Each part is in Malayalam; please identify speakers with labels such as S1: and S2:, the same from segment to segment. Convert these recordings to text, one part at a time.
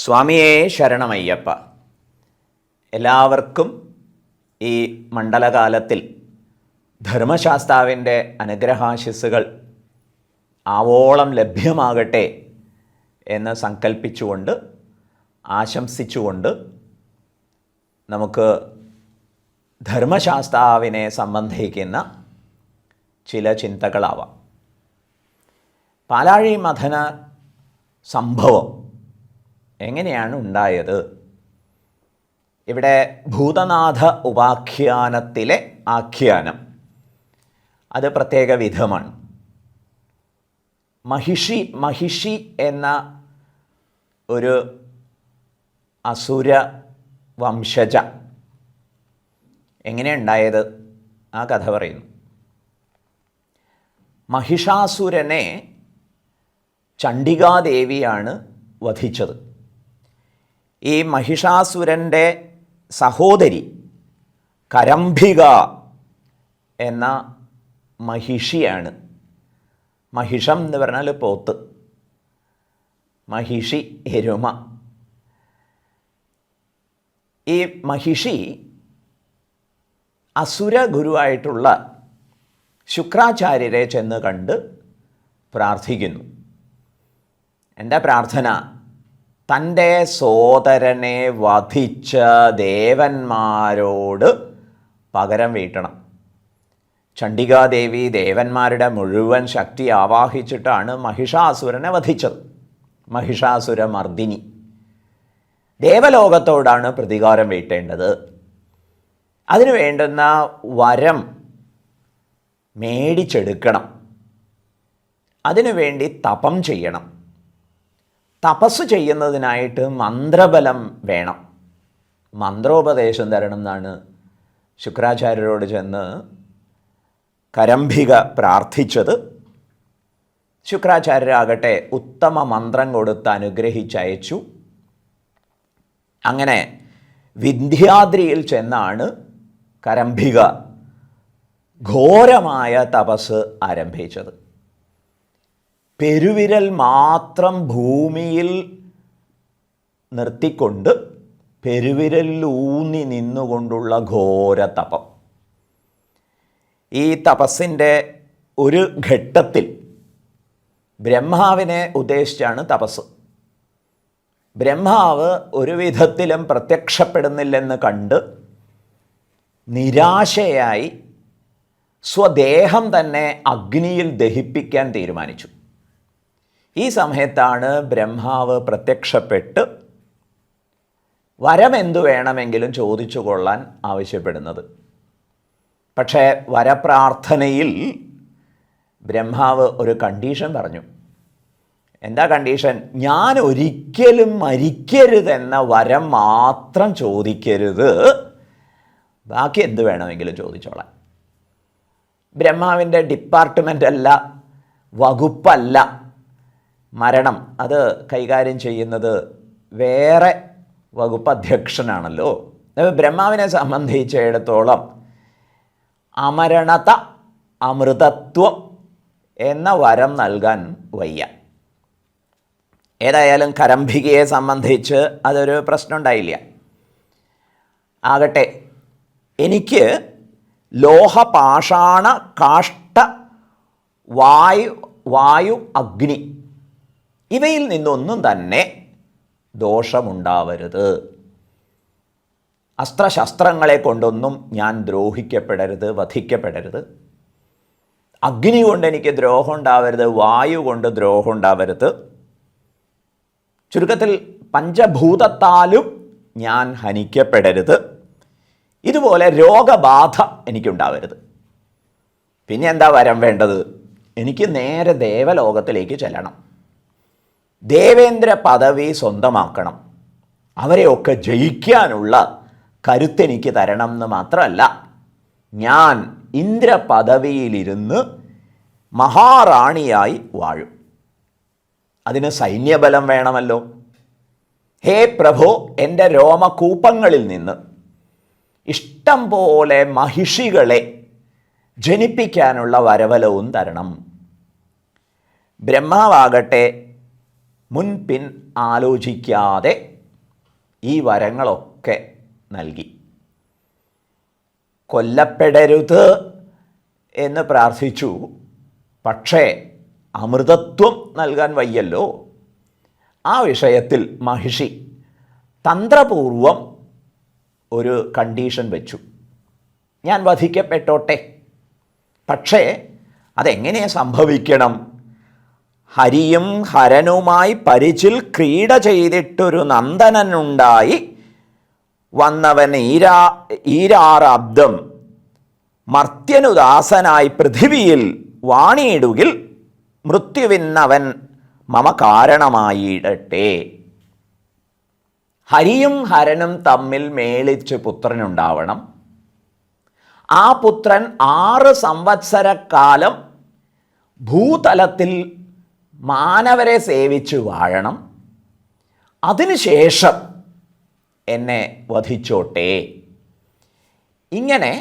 S1: സ്വാമിയേ ശരണമയ്യപ്പ. എല്ലാവർക്കും ഈ മണ്ഡലകാലത്തിൽ ധർമ്മശാസ്താവിൻ്റെ അനുഗ്രഹാശിസ്സുകൾ ആവോളം ലഭ്യമാകട്ടെ എന്ന് സങ്കൽപ്പിച്ചുകൊണ്ട് ആശംസിച്ചുകൊണ്ട് നമുക്ക് ധർമ്മശാസ്താവിനെ സംബന്ധിക്കുന്ന ചില ചിന്തകളാവാം. പാലാഴി മഥന സംഭവം എങ്ങനെയാണ് ഉണ്ടായത്? ഇവിടെ ഭൂതനാഥ ഉപാഖ്യാനത്തിലെ ആഖ്യാനം അത് പ്രത്യേക വിധമാണ്. മഹിഷി എന്ന ഒരു അസുര വംശജ എങ്ങനെയുണ്ടായത് ആ കഥ പറയുന്നു. മഹിഷാസുരനെ ചണ്ഡികാദേവിയാണ് വധിച്ചത്. ഈ മഹിഷാസുരൻ്റെ സഹോദരി കരംഭിക എന്ന മഹിഷിയാണ്. മഹിഷം എന്ന് പറഞ്ഞാൽ പോത്ത്, മഹിഷി എരുമ. ഈ മഹിഷി അസുര ഗുരുവായിട്ടുള്ള ശുക്രാചാര്യരെ ചെന്ന് കണ്ട് പ്രാർത്ഥിക്കുന്നു. എൻ്റെ പ്രാർത്ഥന, തൻ്റെ സോദരനെ വധിച്ച ദേവന്മാരോട് പകരം വീട്ടണം. ചണ്ഡികാദേവി ദേവന്മാരുടെ മുഴുവൻ ശക്തി ആവാഹിച്ചിട്ടാണ് മഹിഷാസുരനെ വധിച്ചത്. മഹിഷാസുര മർദിനി. ദേവലോകത്തോടാണ് പ്രതികാരം വീട്ടേണ്ടത്. അതിനു വേണ്ടുന്ന വരം മേടിച്ചെടുക്കണം. അതിനുവേണ്ടി തപം ചെയ്യണം. തപസ് ചെയ്യുന്നതിനായിട്ട് മന്ത്രബലം വേണം. മന്ത്രോപദേശം തരണം എന്നാണ് ശുക്രാചാര്യരോട് ചെന്ന് കരംഭിക പ്രാർത്ഥിച്ചത്. ശുക്രാചാര്യരാകട്ടെ ഉത്തമ മന്ത്രം കൊടുത്ത് അനുഗ്രഹിച്ചയച്ചു. അങ്ങനെ വിന്ധ്യാദ്രിയിൽ ചെന്നാണ് കരംഭിക ഘോരമായ തപസ് ആരംഭിച്ചത്. പെരുവിരൽ മാത്രം ഭൂമിയിൽ നിർത്തിക്കൊണ്ട് പെരുവിരലിലൂന്നി നിന്നുകൊണ്ടുള്ള ഘോര തപം. ഈ തപസ്സിൻ്റെ ഒരു ഘട്ടത്തിൽ ബ്രഹ്മാവിനെ ഉദ്ദേശിച്ചാണ് തപസ്. ബ്രഹ്മാവ് ഒരു വിധത്തിലും പ്രത്യക്ഷപ്പെടുന്നില്ലെന്ന് കണ്ട് നിരാശയായി സ്വദേഹം തന്നെ അഗ്നിയിൽ ദഹിപ്പിക്കാൻ തീരുമാനിച്ചു. ഈ സമയത്താണ് ബ്രഹ്മാവ് പ്രത്യക്ഷപ്പെട്ട് വരം എന്തു വേണമെങ്കിലും ചോദിച്ചു കൊള്ളാൻ ആവശ്യപ്പെടുന്നത്. പക്ഷേ വരപ്രാർത്ഥനയിൽ ബ്രഹ്മാവ് ഒരു കണ്ടീഷൻ പറഞ്ഞു. എന്താ കണ്ടീഷൻ? ഞാൻ ഒരിക്കലും മരിക്കരുതെന്ന വരം മാത്രം ചോദിക്കരുത്, ബാക്കി എന്ത് വേണമെങ്കിലും ചോദിച്ചോളാം. ബ്രഹ്മാവിൻ്റെ ഡിപ്പാർട്ട്മെൻ്റ് അല്ല, വകുപ്പല്ല മരണം. അത് കൈകാര്യം ചെയ്യുന്നത് വേറെ വകുപ്പ് അധ്യക്ഷനാണല്ലോ. ബ്രഹ്മാവിനെ സംബന്ധിച്ചിടത്തോളം അമരണത അമൃതത്വം എന്ന വരം നൽകാൻ വയ്യ. ഏതായാലും കരംഭികയെ സംബന്ധിച്ച് അതൊരു പ്രശ്നം ഉണ്ടായില്ല. ആകട്ടെ, എനിക്ക് ലോഹപാഷാണ കാഷ്ട വായു അഗ്നി ഇവയിൽ നിന്നൊന്നും തന്നെ ദോഷമുണ്ടാവരുത്. അസ്ത്രശസ്ത്രങ്ങളെ കൊണ്ടൊന്നും ഞാൻ ദ്രോഹിക്കപ്പെടരുത്, വധിക്കപ്പെടരുത്. അഗ്നി കൊണ്ട് എനിക്ക് ദ്രോഹം ഉണ്ടാവരുത്, വായു കൊണ്ട് ദ്രോഹം ഉണ്ടാവരുത്. ചുരുക്കത്തിൽ പഞ്ചഭൂതത്താലും ഞാൻ ഹനിക്കപ്പെടരുത്. ഇതുപോലെ രോഗബാധ എനിക്കുണ്ടാവരുത്. പിന്നെ എന്താ വരം വേണ്ടത്? എനിക്ക് നേരെ ദേവലോകത്തിലേക്ക് ചെല്ലണം. ദേവേന്ദ്ര പദവി സ്വന്തമാക്കണം. അവരെയൊക്കെ ജയിക്കാനുള്ള കരുത്തെനിക്ക് തരണം എന്ന് മാത്രമല്ല, ഞാൻ ഇന്ദ്രപദവിയിലിരുന്ന് മഹാറാണിയായി വാഴും. അതിന് സൈന്യബലം വേണമല്ലോ. ഹേ പ്രഭോ, എൻ്റെ രോമകൂപങ്ങളിൽ നിന്ന് ഇഷ്ടം പോലെ മഹിഷികളെ ജനിപ്പിക്കാനുള്ള വരബലവും തരണം. ബ്രഹ്മാവാകട്ടെ മുൻപിൻ ആലോചിക്കാതെ ഈ വരങ്ങളൊക്കെ നൽകി. കൊല്ലപ്പെടരുത് എന്ന് പ്രാർത്ഥിച്ചു. പക്ഷേ അമൃതത്വം നൽകാൻ വയ്യല്ലോ. ആ വിഷയത്തിൽ മഹിഷി തന്ത്രപൂർവം ഒരു കണ്ടീഷൻ വെച്ചു. ഞാൻ വധിക്കപ്പെട്ടോട്ടെ, പക്ഷേ അതെങ്ങനെ സംഭവിക്കണം? ഹരിയും ഹരനുമായി പരിചിൽ ക്രീഡ ചെയ്തിട്ടൊരു നന്ദനനുണ്ടായി വന്നവൻ ഈരാറബ്ദം മർത്യനുദാസനായി പൃഥിവിയിൽ വാണിയിടുകിൽ മൃത്യുവിന്നവൻ മമ കാരണമായിടട്ടെ. ഹരിയും ഹരനും തമ്മിൽ മേളിച്ച് പുത്രനുണ്ടാവണം. ആ പുത്രൻ 6 സംവത്സരക്കാലം ഭൂതലത്തിൽ മാനവരെ സേവിച്ച് വാഴണം. അതിനുശേഷം എന്നെ വധിച്ചോട്ടെ. ഇങ്ങനെ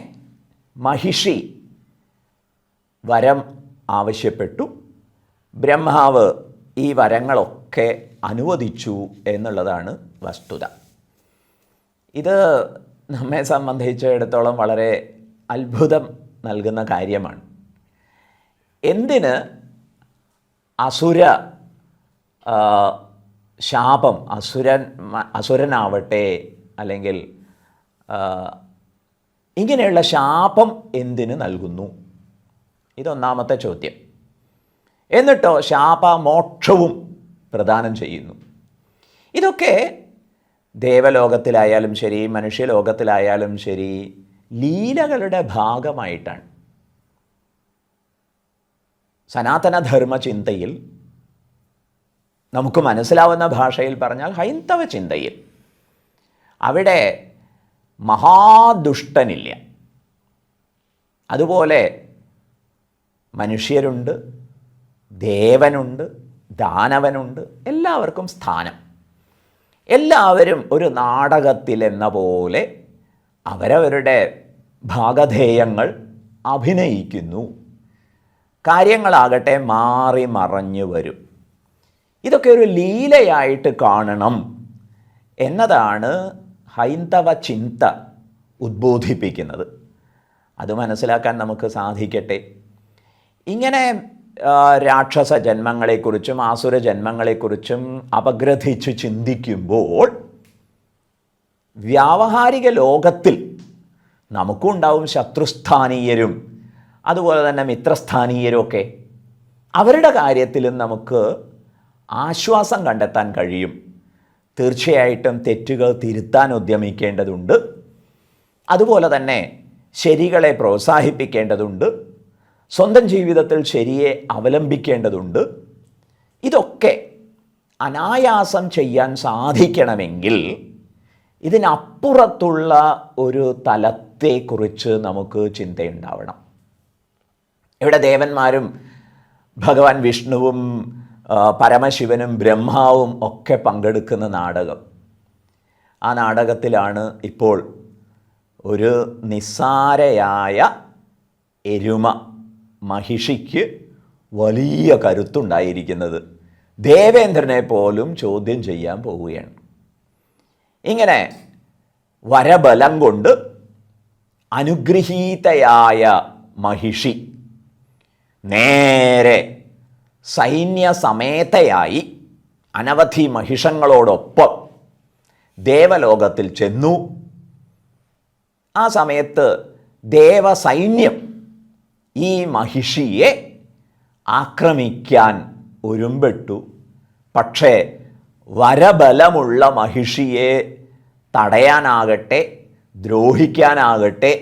S1: മഹിഷി വരം ആവശ്യപ്പെട്ടു. ബ്രഹ്മാവ് ഈ വരങ്ങളൊക്കെ അനുവദിച്ചു എന്നുള്ളതാണ് വസ്തുത. ഇത് നമ്മെ സംബന്ധിച്ചിടത്തോളം വളരെ അത്ഭുതം നൽകുന്ന കാര്യമാണ്. എന്തിന് അസുര ശാപം, അസുരനാവട്ടെ അല്ലെങ്കിൽ ഇങ്ങനെയുള്ള ശാപം എന്തിന് നൽകുന്നു? ഇതൊന്നാമത്തെ ചോദ്യം. എന്നിട്ടോ ശാപമോക്ഷവും പ്രദാനം ചെയ്യുന്നു. ഇതൊക്കെ ദേവലോകത്തിലായാലും ശരി, മനുഷ്യലോകത്തിലായാലും ശരി, ലീലകളുടെ ഭാഗമായിട്ടാണ്. സനാതനധർമ്മ ചിന്തയിൽ, നമുക്ക് മനസ്സിലാവുന്ന ഭാഷയിൽ പറഞ്ഞാൽ ഹൈന്ദവ ചിന്തയിൽ, അവിടെ മഹാദുഷ്ടനില്ല. അതുപോലെ മനുഷ്യരുണ്ട്, ദേവനുണ്ട്, ദാനവനുണ്ട്, എല്ലാവർക്കും സ്ഥാനം. എല്ലാവരും ഒരു നാടകത്തിലെന്ന പോലെ അവരവരുടെ ഭാഗധേയങ്ങൾ അഭിനയിക്കുന്നു. കാര്യങ്ങളാകട്ടെ മാറി മറഞ്ഞു വരും. ഇതൊക്കെ ഒരു ലീലയായിട്ട് കാണണം എന്നതാണ് ഹൈന്ദവ ചിന്ത ഉദ്ബോധിപ്പിക്കുന്നത്. അത് മനസ്സിലാക്കാൻ നമുക്ക് സാധിക്കട്ടെ. ഇങ്ങനെ രാക്ഷസ ജന്മങ്ങളെക്കുറിച്ചും ആസുര ജന്മങ്ങളെക്കുറിച്ചും അപഗ്രഥിച്ച് ചിന്തിക്കുമ്പോൾ വ്യാവഹാരിക ലോകത്തിൽ നമുക്കും ഉണ്ടാവും ശത്രുസ്ഥാനീയരും അതുപോലെ തന്നെ മിത്രസ്ഥാനീയരും ഒക്കെ. അവരുടെ കാര്യത്തിലും നമുക്ക് ആശ്വാസം കണ്ടെത്താൻ കഴിയും. തീർച്ചയായിട്ടും തെറ്റുകൾ തിരുത്താൻ ഉദ്യമിക്കേണ്ടതുണ്ട്. അതുപോലെ തന്നെ ശരികളെ പ്രോത്സാഹിപ്പിക്കേണ്ടതുണ്ട്. സ്വന്തം ജീവിതത്തിൽ ശരിയെ അവലംബിക്കേണ്ടതുണ്ട്. ഇതൊക്കെ അനായാസം ചെയ്യാൻ സാധിക്കണമെങ്കിൽ ഇതിനപ്പുറത്തുള്ള ഒരു തലത്തെക്കുറിച്ച് നമുക്ക് ചിന്തയുണ്ടാവണം. ഇവിടെ ദേവന്മാരും ഭഗവാൻ വിഷ്ണുവും പരമശിവനും ബ്രഹ്മാവും ഒക്കെ പങ്കെടുക്കുന്ന നാടകം. ആ നാടകത്തിലാണ് ഇപ്പോൾ ഒരു നിസ്സാരയായ എരുമ മഹിഷിക്ക് വലിയ കരുത്തുണ്ടായിരിക്കുന്നത്. ദേവേന്ദ്രനെ പോലും ചോദ്യം ചെയ്യാൻ പോവുകയാണ്. ഇങ്ങനെ വരബലം കൊണ്ട് അനുഗ്രഹീതയായ മഹിഷി നേരെ സൈന്യസമേതയായി അനവധി മഹിഷങ്ങളോടൊപ്പം ദേവലോകത്തിൽ ചെന്നു. ആ സമയത്ത് ദേവസൈന്യം ഈ മഹിഷിയെ ആക്രമിക്കാൻ ഒരുമ്പെട്ടു. പക്ഷേ വരബലമുള്ള മഹിഷിയെ തടയാനാകട്ടെ ദ്രോഹിക്കാനാകട്ടെ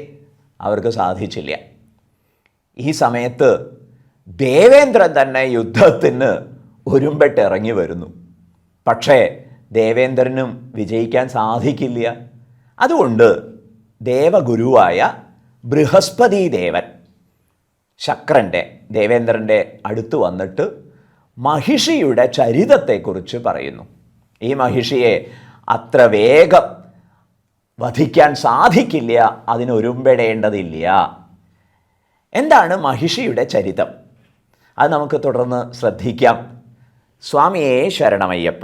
S1: അവർക്ക് സാധിച്ചില്ല. ഈ സമയത്ത് ദേവേന്ദ്രൻ തന്നെ യുദ്ധത്തിന് ഒരുമ്പെട്ട് ഇറങ്ങി വരുന്നു. പക്ഷേ ദേവേന്ദ്രനും വിജയിക്കാൻ സാധിക്കില്ല. അതുകൊണ്ട് ദേവഗുരുവായ ബൃഹസ്പതി ദേവൻ ശക്രൻ്റെ ദേവേന്ദ്രൻ്റെ അടുത്ത് വന്നിട്ട് മഹിഷിയുടെ ചരിതത്തെക്കുറിച്ച് പറയുന്നു. ഈ മഹിഷിയെ അത്ര വേഗം വധിക്കാൻ സാധിക്കില്ല, അതിനൊരുമ്പെടേണ്ടതില്ല. എന്താണ് മഹിഷിയുടെ ചരിതം? അത് നമുക്ക് തുടർന്ന് ശ്രദ്ധിക്കാം. സ്വാമിയേ ശരണമയ്യപ്പ.